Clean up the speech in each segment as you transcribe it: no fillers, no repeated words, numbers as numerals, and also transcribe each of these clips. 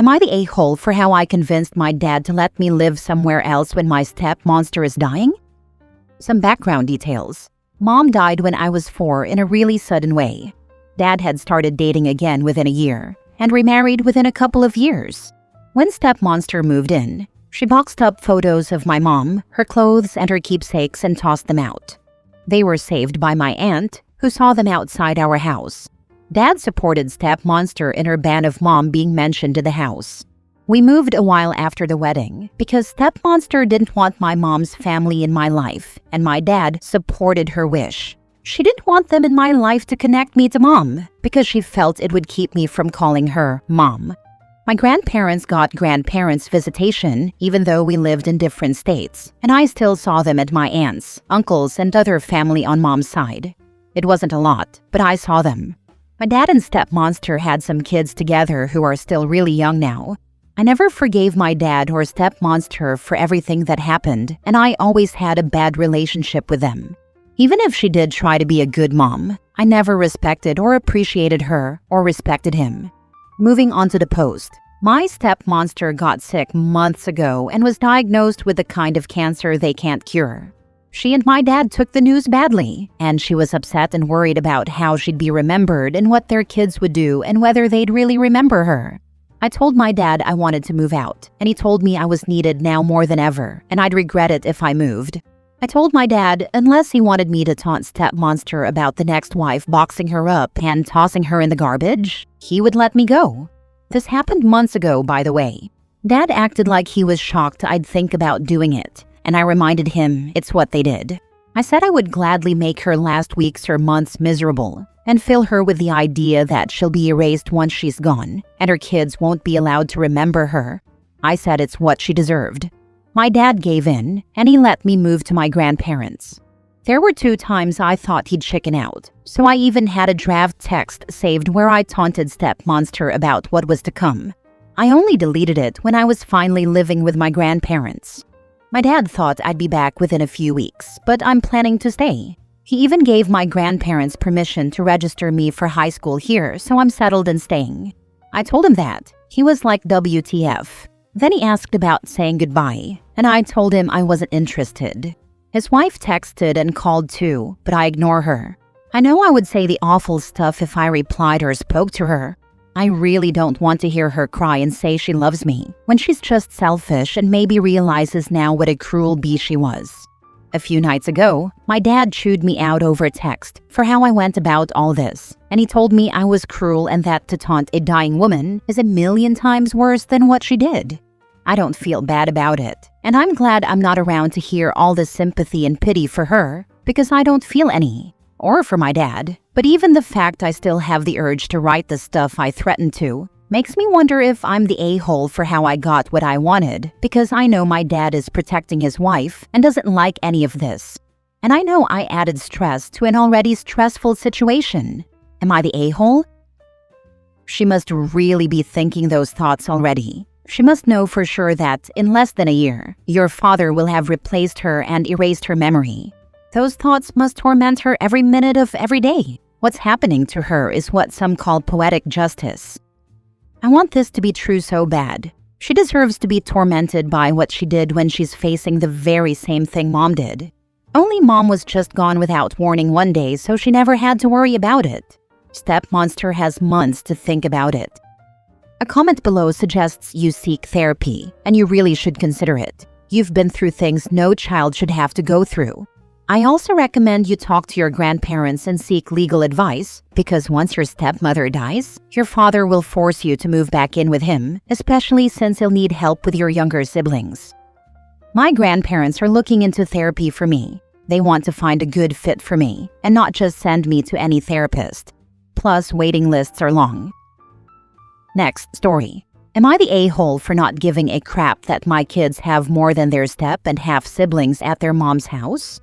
Am I the a-hole for how I convinced my dad to let me live somewhere else when my step-monster is dying? Some background details. Mom died when I was 4 in a really sudden way. Dad had started dating again within a year and remarried within a couple of years. When step-monster moved in, she boxed up photos of my mom, her clothes, and her keepsakes and tossed them out. They were saved by my aunt, who saw them outside our house. Dad supported step-monster in her ban of mom being mentioned in the house. We moved a while after the wedding because step-monster didn't want my mom's family in my life, and my dad supported her wish. She didn't want them in my life to connect me to mom because she felt it would keep me from calling her mom. My grandparents got grandparents' visitation even though we lived in different states, and I still saw them at my aunts, uncles, and other family on mom's side. It wasn't a lot, but I saw them. My dad and step-monster had some kids together who are still really young now. I never forgave my dad or step-monster for everything that happened, and I always had a bad relationship with them. Even if she did try to be a good mom, I never respected or appreciated her or respected him. Moving on to the post. My step-monster got sick months ago and was diagnosed with the kind of cancer they can't cure. She and my dad took the news badly, and she was upset and worried about how she'd be remembered and what their kids would do and whether they'd really remember her. I told my dad I wanted to move out, and he told me I was needed now more than ever, and I'd regret it if I moved. I told my dad unless he wanted me to taunt step-monster about the next wife boxing her up and tossing her in the garbage, he would let me go. This happened months ago, by the way. Dad acted like he was shocked I'd think about doing it, and I reminded him it's what they did. I said I would gladly make her last weeks or months miserable and fill her with the idea that she'll be erased once she's gone and her kids won't be allowed to remember her. I said it's what she deserved. My dad gave in, and he let me move to my grandparents. There were 2 times I thought he'd chicken out, so I even had a draft text saved where I taunted step-monster about what was to come. I only deleted it when I was finally living with my grandparents. My dad thought I'd be back within a few weeks, but I'm planning to stay. He even gave my grandparents permission to register me for high school here, so I'm settled and staying. I told him that. He was like, WTF. Then he asked about saying goodbye, and I told him I wasn't interested. His wife texted and called too, but I ignore her. I know I would say the awful stuff if I replied or spoke to her. I really don't want to hear her cry and say she loves me, when she's just selfish and maybe realizes now what a cruel bee she was. A few nights ago, my dad chewed me out over text for how I went about all this, and he told me I was cruel and that to taunt a dying woman is 1,000,000 times worse than what she did. I don't feel bad about it, and I'm glad I'm not around to hear all the sympathy and pity for her, because I don't feel any. Or for my dad. But even the fact I still have the urge to write the stuff I threatened to makes me wonder if I'm the a-hole for how I got what I wanted, because I know my dad is protecting his wife and doesn't like any of this. And I know I added stress to an already stressful situation. Am I the a-hole? She must really be thinking those thoughts already. She must know for sure that, in less than a year, your father will have replaced her and erased her memory. Those thoughts must torment her every minute of every day. What's happening to her is what some call poetic justice. I want this to be true so bad. She deserves to be tormented by what she did when she's facing the very same thing Mom did. Only Mom was just gone without warning one day, so she never had to worry about it. Step-monster has months to think about it. A comment below suggests you seek therapy, and you really should consider it. You've been through things no child should have to go through. I also recommend you talk to your grandparents and seek legal advice, because once your stepmother dies, your father will force you to move back in with him, especially since he'll need help with your younger siblings. My grandparents are looking into therapy for me. They want to find a good fit for me, and not just send me to any therapist. Plus, waiting lists are long. Next story. Am I the a-hole for not giving a crap that my kids have more than their step and half siblings at their mom's house?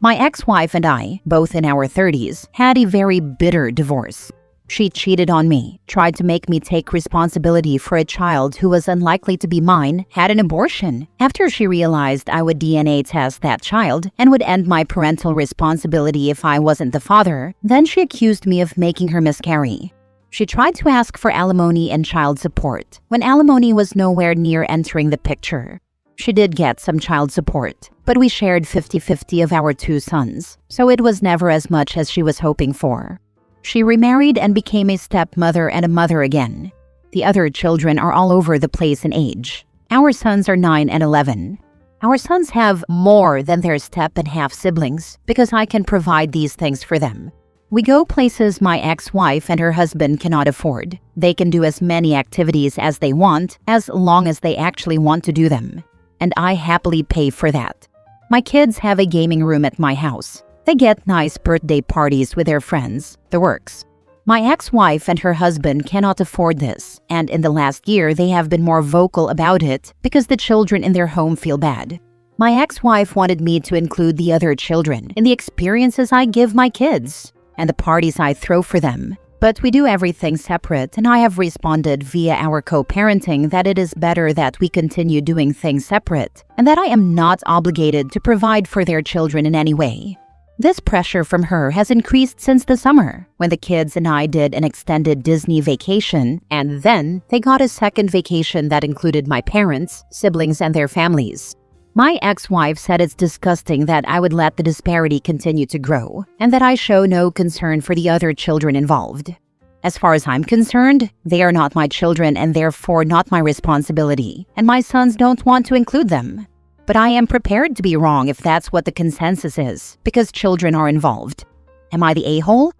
My ex-wife and I, both in our 30s, had a very bitter divorce. She cheated on me, tried to make me take responsibility for a child who was unlikely to be mine, had an abortion after she realized I would DNA test that child and would end my parental responsibility if I wasn't the father. Then she accused me of making her miscarry. She tried to ask for alimony and child support when alimony was nowhere near entering the picture. She did get some child support, but we shared 50-50 of our 2 sons, so it was never as much as she was hoping for. She remarried and became a stepmother and a mother again. The other children are all over the place in age. Our sons are 9 and 11. Our sons have more than their step and half siblings because I can provide these things for them. We go places my ex-wife and her husband cannot afford. They can do as many activities as they want, as long as they actually want to do them. And I happily pay for that. My kids have a gaming room at my house. They get nice birthday parties with their friends, the works. My ex-wife and her husband cannot afford this, and in the last year they have been more vocal about it because the children in their home feel bad. My ex-wife wanted me to include the other children in the experiences I give my kids and the parties I throw for them. But we do everything separate, and I have responded via our co-parenting that it is better that we continue doing things separate and that I am not obligated to provide for their children in any way. This pressure from her has increased since the summer, when the kids and I did an extended Disney vacation, and then they got a second vacation that included my parents, siblings, and their families. My ex-wife said it's disgusting that I would let the disparity continue to grow, and that I show no concern for the other children involved. As far as I'm concerned, they are not my children and therefore not my responsibility, and my sons don't want to include them. But I am prepared to be wrong if that's what the consensus is, because children are involved. Am I the a-hole?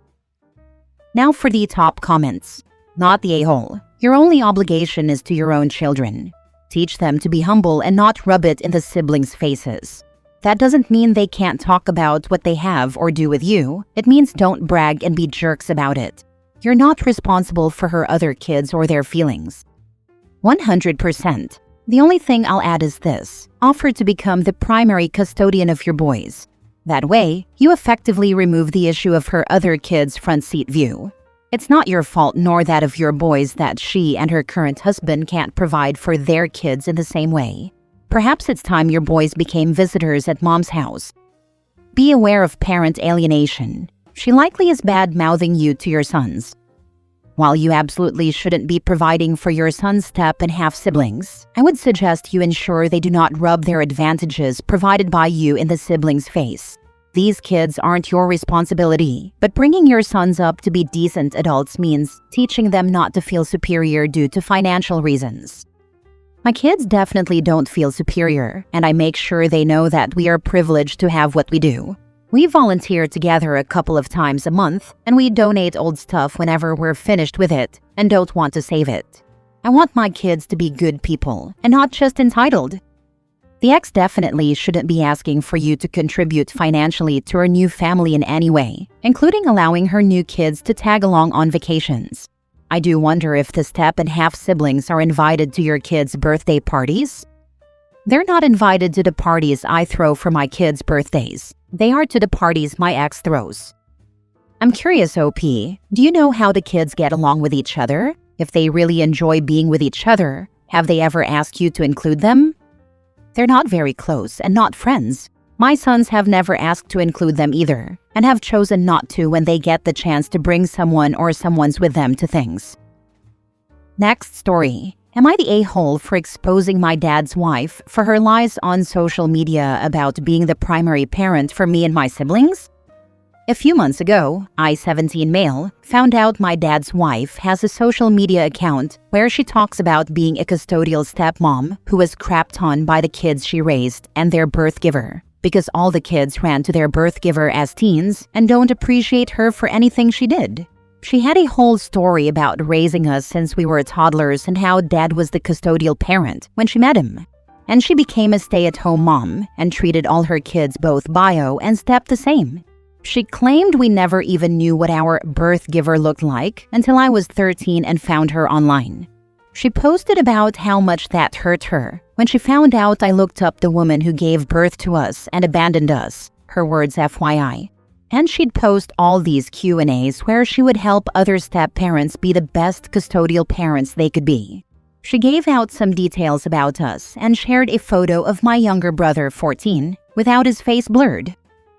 Now for the top comments. Not the a-hole. Your only obligation is to your own children. Teach them to be humble and not rub it in the siblings' faces. That doesn't mean they can't talk about what they have or do with you. It means don't brag and be jerks about it. You're not responsible for her other kids or their feelings. 100%. The only thing I'll add is this. Offer to become the primary custodian of your boys. That way, you effectively remove the issue of her other kids' front seat view. It's not your fault nor that of your boys that she and her current husband can't provide for their kids in the same way. Perhaps it's time your boys became visitors at mom's house. Be aware of parent alienation. She likely is bad-mouthing you to your sons. While you absolutely shouldn't be providing for your son's step and half-siblings, I would suggest you ensure they do not rub their advantages provided by you in the siblings' face. These kids aren't your responsibility, but bringing your sons up to be decent adults means teaching them not to feel superior due to financial reasons. My kids definitely don't feel superior, and I make sure they know that we are privileged to have what we do. We volunteer together a couple of times a month, and we donate old stuff whenever we're finished with it and don't want to save it. I want my kids to be good people and not just entitled. The ex definitely shouldn't be asking for you to contribute financially to her new family in any way, including allowing her new kids to tag along on vacations. I do wonder if the step and half siblings are invited to your kids' birthday parties. They're not invited to the parties I throw for my kids' birthdays. They are to the parties my ex throws. I'm curious, OP, do you know how the kids get along with each other? If they really enjoy being with each other, have they ever asked you to include them? They're not very close and not friends. My sons have never asked to include them either, and have chosen not to when they get the chance to bring someone or someone's with them to things. Next story. Am I the a-hole for exposing my dad's wife for her lies on social media about being the primary parent for me and my siblings? A few months ago, I, 17 male, found out my dad's wife has a social media account where she talks about being a custodial stepmom who was crapped on by the kids she raised and their birth giver, because all the kids ran to their birth giver as teens and don't appreciate her for anything she did. She had a whole story about raising us since we were toddlers and how dad was the custodial parent when she met him. And she became a stay-at-home mom and treated all her kids, both bio and step, the same. She claimed we never even knew what our birth giver looked like until I was 13 and found her online. She posted about how much that hurt her when she found out I looked up the woman who gave birth to us and abandoned us, her words FYI. And she'd post all these Q&As where she would help other step-parents be the best custodial parents they could be. She gave out some details about us and shared a photo of my younger brother, 14, without his face blurred.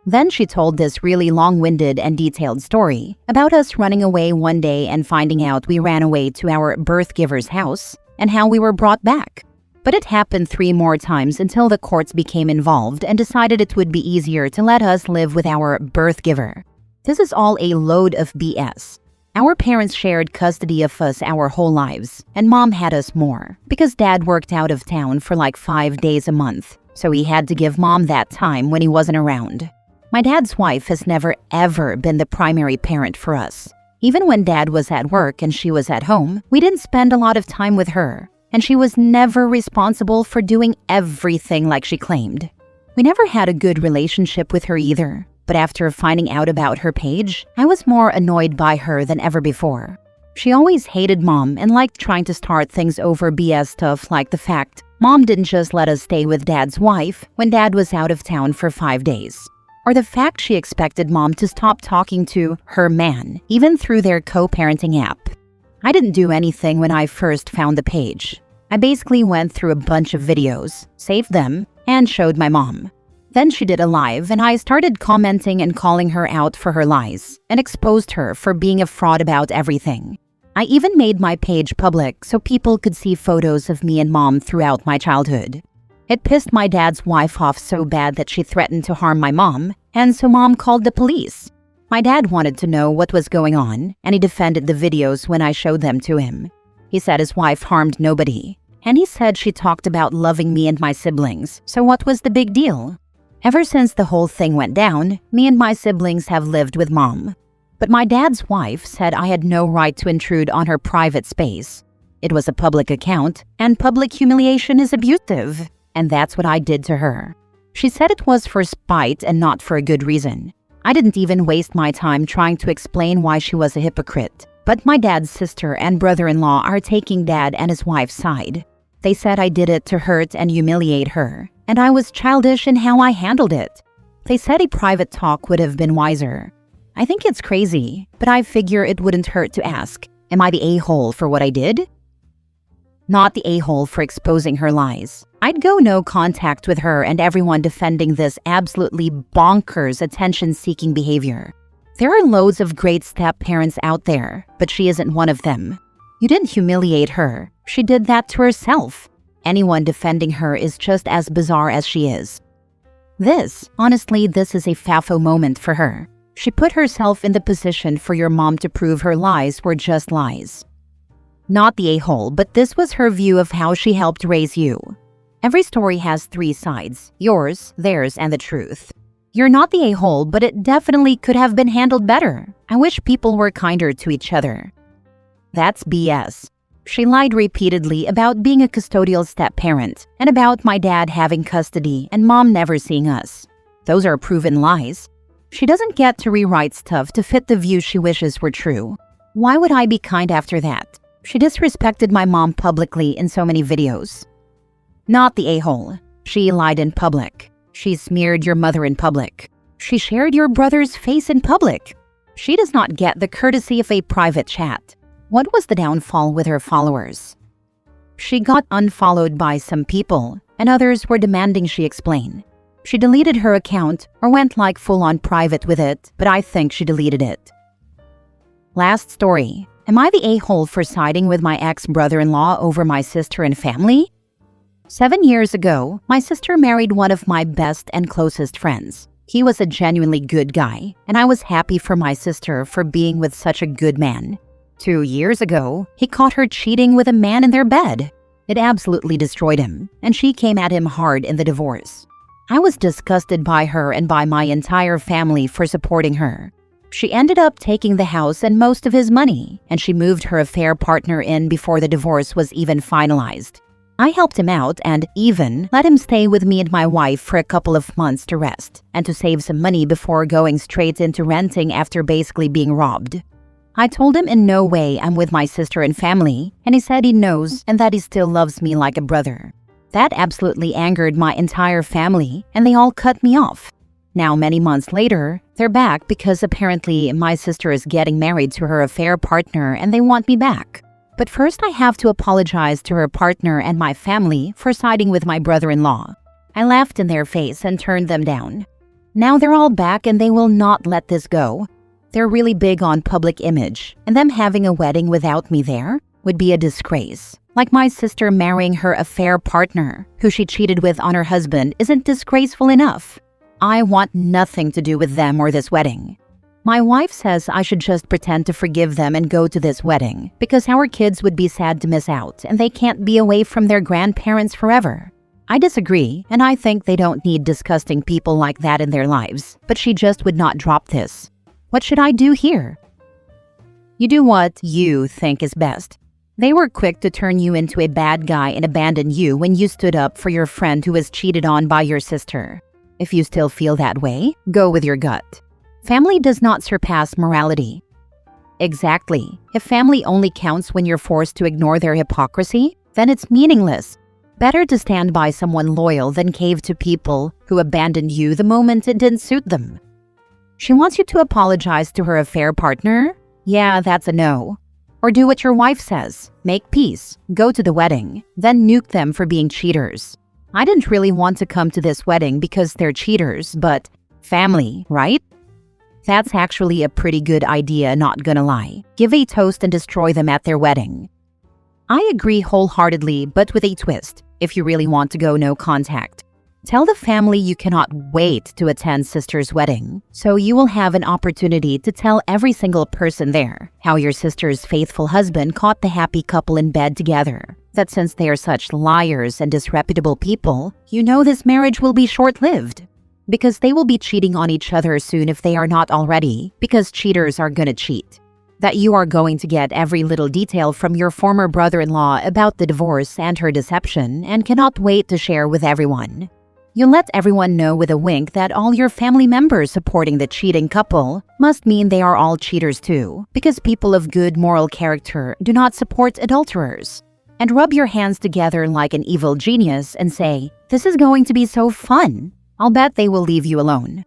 Then she told this really long-winded and detailed story about us running away one day and finding out we ran away to our birth giver's house and how we were brought back. But it happened 3 more times until the courts became involved and decided it would be easier to let us live with our birth giver. This is all a load of BS. Our parents shared custody of us our whole lives, and Mom had us more because Dad worked out of town for like 5 days a month, so he had to give Mom that time when he wasn't around. My dad's wife has never ever been the primary parent for us. Even when Dad was at work and she was at home, we didn't spend a lot of time with her, and she was never responsible for doing everything like she claimed. We never had a good relationship with her either, but after finding out about her page, I was more annoyed by her than ever before. She always hated Mom and liked trying to start things over BS stuff like the fact Mom didn't just let us stay with Dad's wife when Dad was out of town for 5 days. Or the fact she expected Mom to stop talking to her man, even through their co-parenting app. I didn't do anything when I first found the page. I basically went through a bunch of videos, saved them, and showed my mom. Then she did a live, and I started commenting and calling her out for her lies, and exposed her for being a fraud about everything. I even made my page public so people could see photos of me and Mom throughout my childhood. It pissed my dad's wife off so bad that she threatened to harm my mom, and so Mom called the police. My dad wanted to know what was going on, and he defended the videos when I showed them to him. He said his wife harmed nobody, and he said she talked about loving me and my siblings, so what was the big deal? Ever since the whole thing went down, me and my siblings have lived with Mom. But my dad's wife said I had no right to intrude on her private space. It was a public account, and public humiliation is abusive. And that's what I did to her. She said it was for spite and not for a good reason. I didn't even waste my time trying to explain why she was a hypocrite. But my dad's sister and brother-in-law are taking Dad and his wife's side. They said I did it to hurt and humiliate her, and I was childish in how I handled it. They said a private talk would have been wiser. I think it's crazy, but I figure it wouldn't hurt to ask, am I the a-hole for what I did? Not the a-hole for exposing her lies. I'd go no contact with her and everyone defending this absolutely bonkers attention-seeking behavior. There are loads of great step-parents out there, but she isn't one of them. You didn't humiliate her. She did that to herself. Anyone defending her is just as bizarre as she is. Honestly, this is a FAFO moment for her. She put herself in the position for your mom to prove her lies were just lies. Not the a-hole, but this was her view of how she helped raise you. Every story has 3 sides, yours, theirs, and the truth. You're not the a-hole, but it definitely could have been handled better. I wish people were kinder to each other. That's BS. She lied repeatedly about being a custodial step-parent and about my dad having custody and Mom never seeing us. Those are proven lies. She doesn't get to rewrite stuff to fit the view she wishes were true. Why would I be kind after that? She disrespected my mom publicly in so many videos. Not the a-hole. She lied in public. She smeared your mother in public. She shared your brother's face in public. She does not get the courtesy of a private chat. What was the downfall with her followers? She got unfollowed by some people, and others were demanding she explain. She deleted her account or went like full-on private with it, but I think she deleted it. Last story. Am I the a-hole for siding with my ex-brother-in-law over my sister and family? 7 years ago, my sister married one of my best and closest friends. He was a genuinely good guy, and I was happy for my sister for being with such a good man. 2 years ago, he caught her cheating with a man in their bed. It absolutely destroyed him, and she came at him hard in the divorce. I was disgusted by her and by my entire family for supporting her. She ended up taking the house and most of his money, and she moved her affair partner in before the divorce was even finalized. I helped him out and even let him stay with me and my wife for a couple of months to rest and to save some money before going straight into renting after basically being robbed. I told him in no way I'm with my sister and family, and he said he knows and that he still loves me like a brother. That absolutely angered my entire family, and they all cut me off. Now, many months later, they're back because apparently my sister is getting married to her affair partner and they want me back. But first I have to apologize to her partner and my family for siding with my brother-in-law. I laughed in their face and turned them down. Now they're all back and they will not let this go. They're really big on public image, and them having a wedding without me there would be a disgrace. Like my sister marrying her affair partner, who she cheated with on her husband, isn't disgraceful enough. I want nothing to do with them or this wedding. My wife says I should just pretend to forgive them and go to this wedding because our kids would be sad to miss out and they can't be away from their grandparents forever. I disagree, and I think they don't need disgusting people like that in their lives, but she just would not drop this. What should I do here? You do what you think is best. They were quick to turn you into a bad guy and abandon you when you stood up for your friend who was cheated on by your sister. If you still feel that way, go with your gut. Family does not surpass morality. Exactly. If family only counts when you're forced to ignore their hypocrisy, then it's meaningless. Better to stand by someone loyal than cave to people who abandoned you the moment it didn't suit them. She wants you to apologize to her affair partner? Yeah, that's a no. Or do what your wife says. Make peace, go to the wedding, then nuke them for being cheaters. I didn't really want to come to this wedding because they're cheaters, but family, right? That's actually a pretty good idea, not gonna lie. Give a toast and destroy them at their wedding. I agree wholeheartedly, but with a twist. If you really want to go no contact, tell the family you cannot wait to attend sister's wedding, so you will have an opportunity to tell every single person there how your sister's faithful husband caught the happy couple in bed together. That since they are such liars and disreputable people, you know this marriage will be short-lived. Because they will be cheating on each other soon if they are not already, because cheaters are gonna cheat. That you are going to get every little detail from your former brother-in-law about the divorce and her deception and cannot wait to share with everyone. You'll let everyone know with a wink that all your family members supporting the cheating couple must mean they are all cheaters too, because people of good moral character do not support adulterers. And rub your hands together like an evil genius and say, "This is going to be so fun." I'll bet they will leave you alone.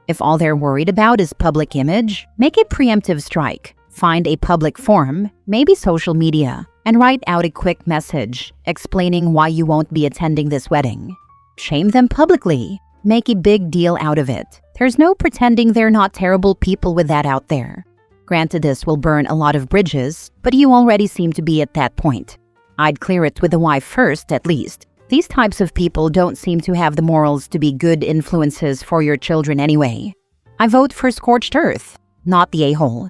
If all they're worried about is public image, make a preemptive strike. Find a public forum, maybe social media, and write out a quick message explaining why you won't be attending this wedding. Shame them publicly. Make a big deal out of it. There's no pretending they're not terrible people with that out there. Granted, this will burn a lot of bridges, but you already seem to be at that point. I'd clear it with the wife first, at least. These types of people don't seem to have the morals to be good influences for your children anyway. I vote for scorched earth, not the a-hole.